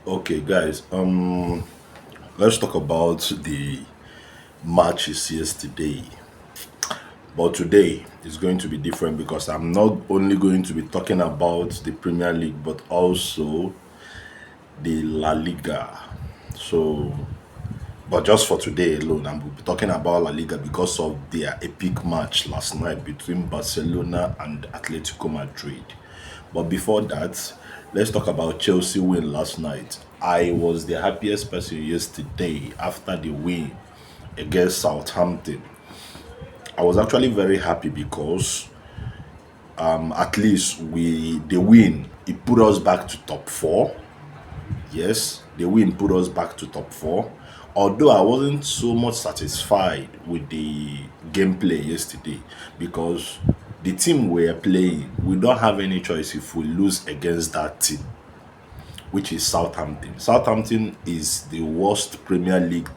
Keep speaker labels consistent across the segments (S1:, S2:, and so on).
S1: Okay, guys. Let's talk about the matches yesterday. But today is going to be different because I'm not only going to be talking about the Premier League, but also the La Liga. So, but just for today alone, I'm talking about La Liga because of their epic match last night between Barcelona and Atletico Madrid. But before that, let's talk about Chelsea win last night. I was the happiest person yesterday after the win against Southampton. I was actually very happy because at least we the win it put us back to top four. Yes, the win put us back to top four. Although I wasn't so much satisfied with the gameplay yesterday because the team we're playing, we don't have any choice if we lose against that team, which is Southampton. Southampton is the worst Premier League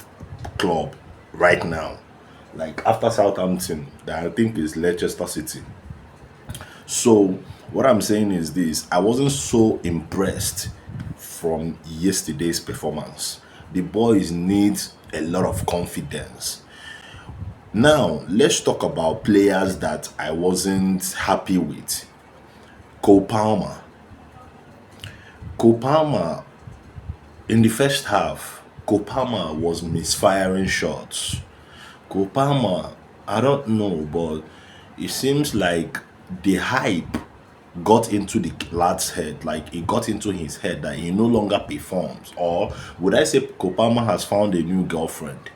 S1: club right now. Like after Southampton, that I think is Leicester City. So what I'm saying is this: I wasn't so impressed from yesterday's performance. The boys need a lot of confidence. Now let's talk about players that I wasn't happy with. Cole Palmer. Cole Palmer in the first half, Cole Palmer was misfiring shots. Cole Palmer, I don't know, but it seems like the hype got into the lad's head, like it got into his head that he no longer performs. Or would I say Cole Palmer has found a new girlfriend?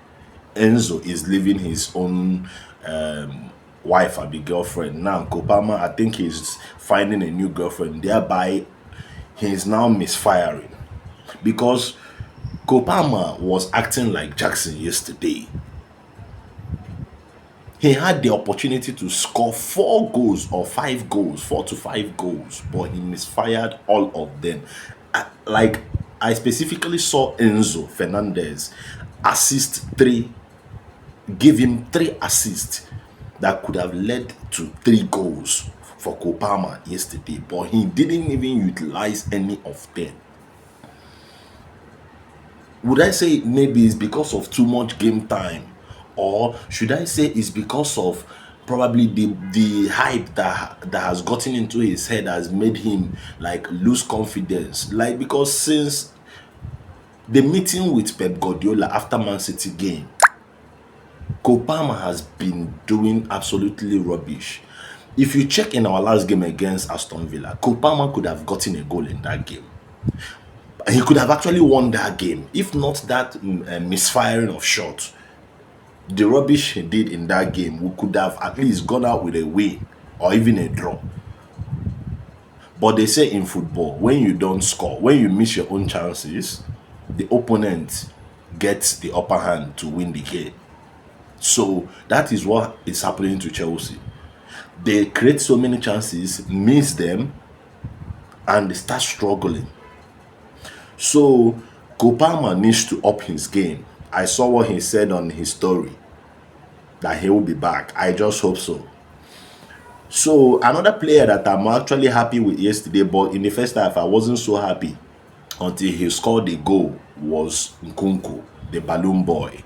S1: Enzo is living his own wife and the girlfriend. Now, Cole Palmer, I think he's finding a new girlfriend, thereby he's now misfiring because Kopama was acting like Jackson yesterday. He had the opportunity to score 4 goals or 5 goals, 4 to 5 goals, but he misfired all of them. Like I specifically saw Enzo Fernandez assist three, give him 3 assists that could have led to 3 goals for Kopama yesterday, but he didn't even utilize any of them. Would I say maybe it's because of too much game time, or should I say it's because of probably the hype that has gotten into his head has made him like lose confidence? Like because since the meeting with Pep Guardiola after Man City game, Kopama has been doing absolutely rubbish. If you check in our last game against Aston Villa, Kopama could have gotten a goal in that game. He could have actually won that game if not that misfiring of shots. The rubbish he did in that game, we could have at least gone out with a win or even a draw. But they say in football, when you don't score, when you miss your own chances, the opponent gets the upper hand to win the game. So that is what is happening to Chelsea. They create so many chances, miss them, and they start struggling. So Kopama needs to up his game. I saw what he said on his story that he will be back. I just hope so. So another player that I'm actually happy with yesterday, but in the first half I wasn't so happy until he scored a goal, was Nkunku, the balloon boy.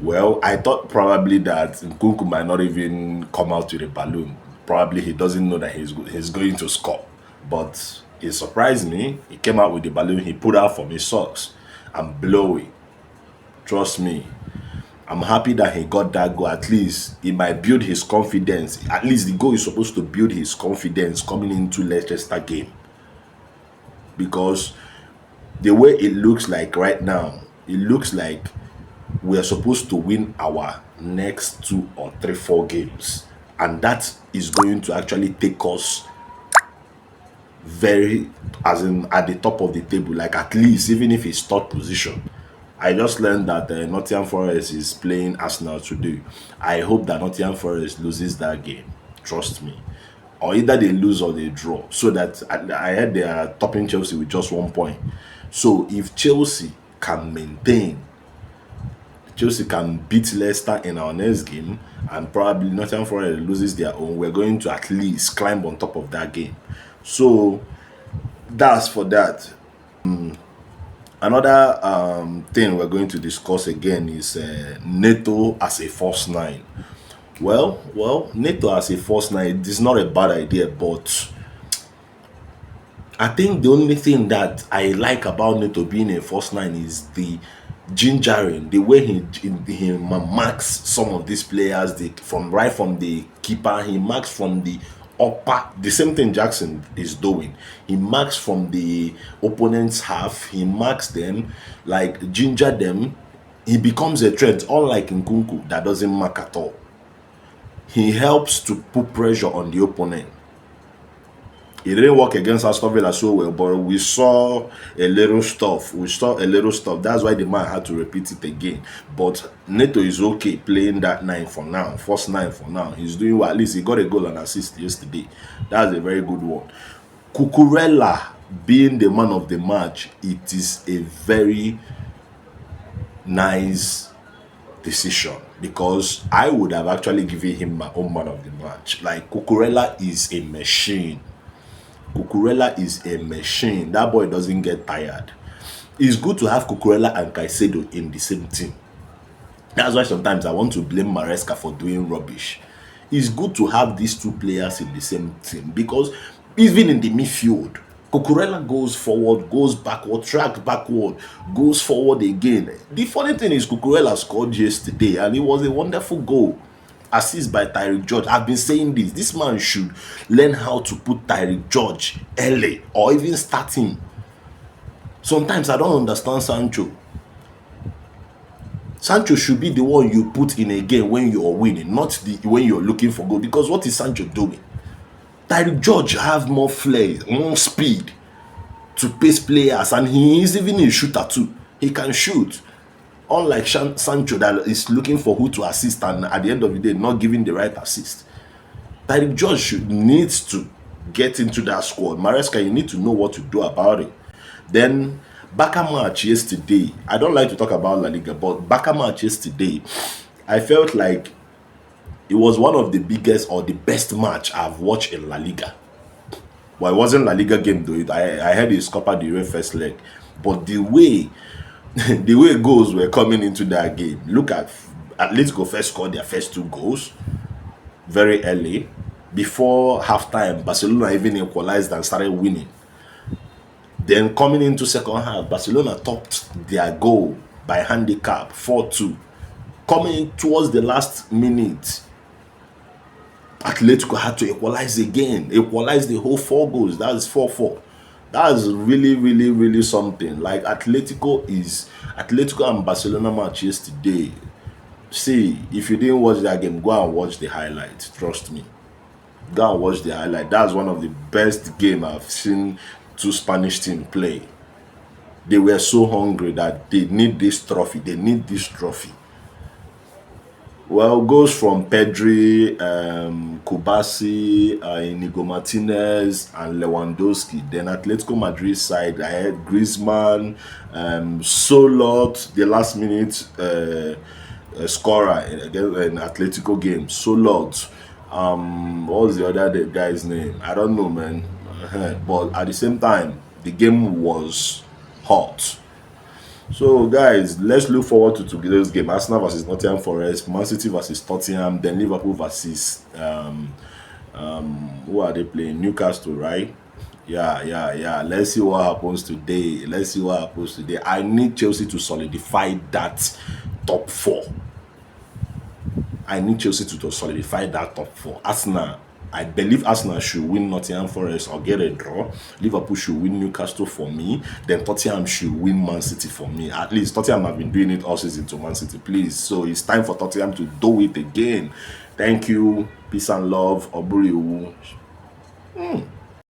S1: Well, I thought probably that Nkunku might not even come out with a balloon. Probably he doesn't know that he's going to score. But it surprised me. He came out with the balloon. He put out from his socks and blow it. Trust me. I'm happy that he got that goal. At least it might build his confidence. At least the goal is supposed to build his confidence coming into Leicester game. Because the way it looks like right now, it looks like we are supposed to win our next 2 or 3, 4 games, and that is going to actually take us very, as in at the top of the table, like at least even if it's third position. I just learned that Nottingham Forest is playing Arsenal today. I hope that Nottingham Forest loses that game. Trust me. Or either they lose or they draw. So that I heard they are topping Chelsea with just 1 point. So if Chelsea can beat Leicester in our next game, and probably Nottingham Forest loses their own, we're going to at least climb on top of that game. So that's for that. Another thing we're going to discuss again is Neto as a false nine. Neto as a false nine, it is not a bad idea, but I think the only thing that I like about Neto being a false nine is the gingering, the way he marks some of these players, from the keeper, he marks from the upper. The same thing Jackson is doing. He marks from the opponent's half. He marks them, like ginger them. He becomes a threat, unlike Nkunku that doesn't mark at all. He helps to put pressure on the opponent. It didn't work against Aston Villa so well, but we saw a little stuff. That's why the man had to repeat it again. But Neto is okay playing that nine for now, first nine for now. He's doing well. At least he got a goal and assist yesterday. That's a very good one. Cucurella being the man of the match, it is a very nice decision, because I would have actually given him my own man of the match. Like, Cucurella is a machine. Cucurella is a machine. That boy doesn't get tired. It's good to have Cucurella and Caicedo in the same team. That's why sometimes I want to blame Maresca for doing rubbish. It's good to have these two players in the same team, because even in the midfield, Cucurella goes forward, goes backward, tracks backward, goes forward again. The funny thing is, Cucurella scored yesterday and it was a wonderful goal. Assist by Tyreek George. I've been saying this man should learn how to put Tyreek George early, or even start him. Sometimes I don't understand Sancho. Sancho should be the one you put in a game when you're winning, not when you're looking for goal. Because what is Sancho doing? Tyreek George have more flair, more speed to pace players, and he is even a shooter too. He can shoot. Unlike Sancho that is looking for who to assist, and at the end of the day not giving the right assist. Tyreek George needs to get into that squad. Maresca, you need to know what to do about it. Then Barca match yesterday. I don't like to talk about La Liga, but Barca match yesterday, I felt like it was one of the biggest or the best match I've watched in La Liga. Well, it wasn't La Liga game though. I heard it's Copa del Rey first leg, but the way goals were coming into that game. Look at Atletico first scored their first two goals very early. Before halftime, Barcelona even equalized and started winning. Then coming into second half, Barcelona topped their goal by handicap 4-2. Coming towards the last minute, Atletico had to equalize again. Equalize the whole 4 goals. That is 4-4. That's really, really, really something. Like, Atletico and Barcelona match yesterday. See, if you didn't watch that game, go and watch the highlights. Trust me. Go and watch the highlight. That's one of the best games I've seen two Spanish teams play. They were so hungry that they need this trophy. They need this trophy. Well, goes from Pedri, Kubasi, Inigo Martinez, and Lewandowski. Then Atletico Madrid side, I had Griezmann, Solot, the last minute scorer in Atletico game. Solot. What was the other guy's name? I don't know, man. But at the same time, the game was hot. So, guys, let's look forward to today's game. Arsenal versus Nottingham Forest, Man City versus Tottenham, then Liverpool versus who are they playing? Newcastle, right? Yeah. Let's see what happens today. I need Chelsea to solidify that top 4. Arsenal, I believe Arsenal should win Nottingham Forest or get a draw. Liverpool should win Newcastle for me. Then Tottenham should win Man City for me. At least Tottenham have been doing it all season to Man City, please. So it's time for Tottenham to do it again. Thank you. Peace and love. Oburoiwu.